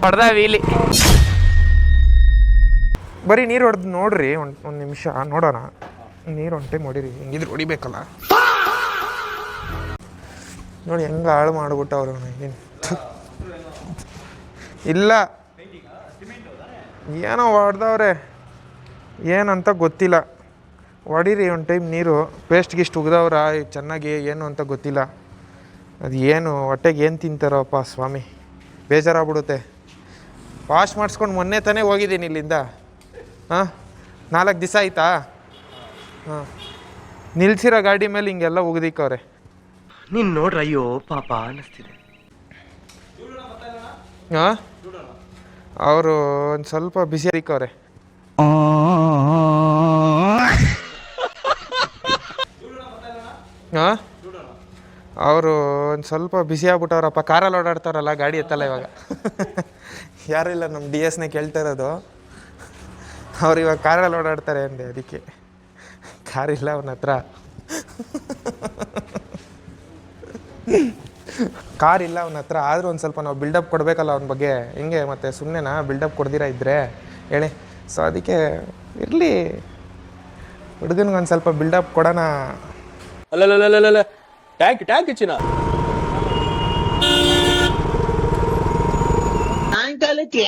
ಹೊಡೆದ ವೀಲಿ. ಬರೀ ನೀರು ಹೊಡೆದು ನೋಡ್ರಿ, ಒಂದು ನಿಮಿಷ ನೋಡೋಣ. ನೀರು ಒಂದು ಟೈಮ್ ಹೊಡೀರಿ, ಹಿಂಗಿದ್ರೆ ಹೊಡಿಬೇಕಲ್ಲ. ನೋಡಿ ಹೆಂಗೆ ಹಾಳು ಮಾಡ್ಬಿಟ್ಟು ಅವರು. ಇಲ್ಲ ಏನೋ ಹೊಡೆದವ್ರೆ, ಏನಂತ ಗೊತ್ತಿಲ್ಲ. ಹೊಡೀರಿ ಒಂದು ಟೈಮ್ ನೀರು. ಪೇಸ್ಟ್ ಗಿಸ್ಟ್ ಉಗ್ದವ್ರ ಚೆನ್ನಾಗಿ, ಏನು ಅಂತ ಗೊತ್ತಿಲ್ಲ. ಅದು ಏನು ಹೊಟ್ಟೆಗೆ ಏನು ತಿಂತಾರಪ್ಪ ಸ್ವಾಮಿ, ಬೇಜಾರಾಗ್ಬಿಡುತ್ತೆ. ವಾಶ್ ಮಾಡಿಸ್ಕೊಂಡು ಮೊನ್ನೆ ತಾನೇ ಹೋಗಿದ್ದೀನಿ ಇಲ್ಲಿಂದ. ಹಾಂ 4 ದಿವಸ ಆಯಿತಾ? ಹಾಂ, ನಿಲ್ಸಿರೋ ಗಾಡಿ ಮೇಲೆ ಹಿಂಗೆಲ್ಲ ಉಗ್ದಿಕ್ಕವ್ರೆ. ನೀನು ನೋಡ್ರ, ಅಯ್ಯೋ ಪಾಪ ಅನ್ನಿಸ್ತಿದೆ. ಹಾಂ, ಅವರು ಒಂದು ಸ್ವಲ್ಪ ಬಿಸಿ ಇಕ್ಕವ್ರೆ. ಹಾಂ, ಅವರು ಒಂದು ಸ್ವಲ್ಪ ಬಿಸಿ ಆಗ್ಬಿಟ್ಟವ್ರಪ್ಪ. ಕಾರಲ್ಲಿ ಓಡಾಡ್ತಾರಲ್ಲ, ಗಾಡಿ ಎತ್ತಲ್ಲ ಇವಾಗ. ಯಾರೂ ಇಲ್ಲ, ನಮ್ಮ DS ಕೇಳ್ತಾ ಇರೋದು. ಅವ್ರು ಇವಾಗ ಕಾರಲ್ಲಿ ಓಡಾಡ್ತಾರೆ ಅಂದೆ, ಅದಕ್ಕೆ. ಕಾರಿಲ್ಲ ಅವನ ಹತ್ರ, ಕಾರಿಲ್ಲ ಅವನ ಹತ್ರ. ಆದರೂ ಒಂದು ಸ್ವಲ್ಪ ನಾವು ಬಿಲ್ಡಪ್ ಕೊಡಬೇಕಲ್ಲ ಅವನ ಬಗ್ಗೆ. ಹಿಂಗೆ ಮತ್ತೆ ಸುಮ್ಮನೆನಾ ಬಿಲ್ಡಪ್ ಕೊಡ್ದಿರ ಇದ್ದರೆ ಹೇಳಿ. ಸೊ ಅದಕ್ಕೆ ಇರಲಿ, ಹುಡುಗನಿಗೊಂದು ಸ್ವಲ್ಪ ಬಿಲ್ಡಪ್ ಕೊಡೋಣ. ಅಲ್ಲ ಟ್ಯಾಂಕ್ ಹೆಚ್ಚಿನ ಸಾಯಂಕಾಲಕ್ಕೆ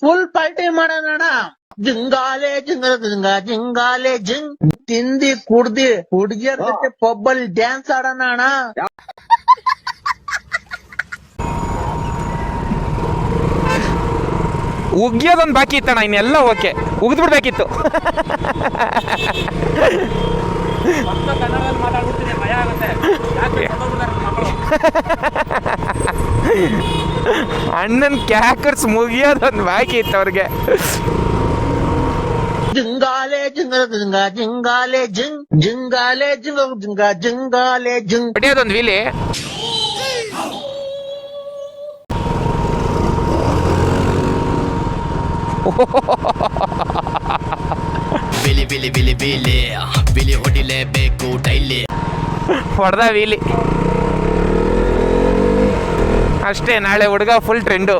ಫುಲ್ ಪಾರ್ಟಿ ಮಾಡೋಣ. ಜಿಂಗಾಲೆ ಜಿಂಗಾಲೆ ಜಿಂಗ್ ತಿಂದಿ ಕುಡ್ದಿ ಹುಡುಗಿಯರ ಜೊತೆ ಪಬ್ಬಲ್ಲಿ ಡ್ಯಾನ್ಸ್ ಆಡೋಣ ಅಣ್ಣ. ಉಗ್ಯೋದೊಂದು ಬಾಕಿ ಇತ್ತಣ್ಣ, ಇನ್ನೆಲ್ಲ ಓಕೆ. ಉಗಿದ್ಬಿಡ್ಬೇಕಿತ್ತು. ಅಣ್ಣನ್ ಕ್ಯಾಕರ್ಸ್ ಮುಗಿಯೋದೊಂದು ಬಾಕಿ ಇತ್ತು ಅವ್ರಿಗೆ. ಜಿಂಗಾಲೆ ಜಿಂಗಾಲೆ ಜಿಂಗ್ ಜಿಂಗಾಲೆ ಜಿಂಗಾಲೆ ಜಿಂಗ್ ಹೊಡಿಯೋದೊಂದು ವೀಲಿ. ಬಿಲಿ ಬಿಲಿ ಬಿಲಿ ಬಿಲಿ ಬಿಲಿ ಹೊಡಿಲೇಬೇಕು ಡೈಲಿ. ಹೊಡೆದ ವೀಲಿ ಅಷ್ಟೇ. ನಾಳೆ ಹುಡುಗ ಫುಲ್ ಟ್ರೆಂಡು.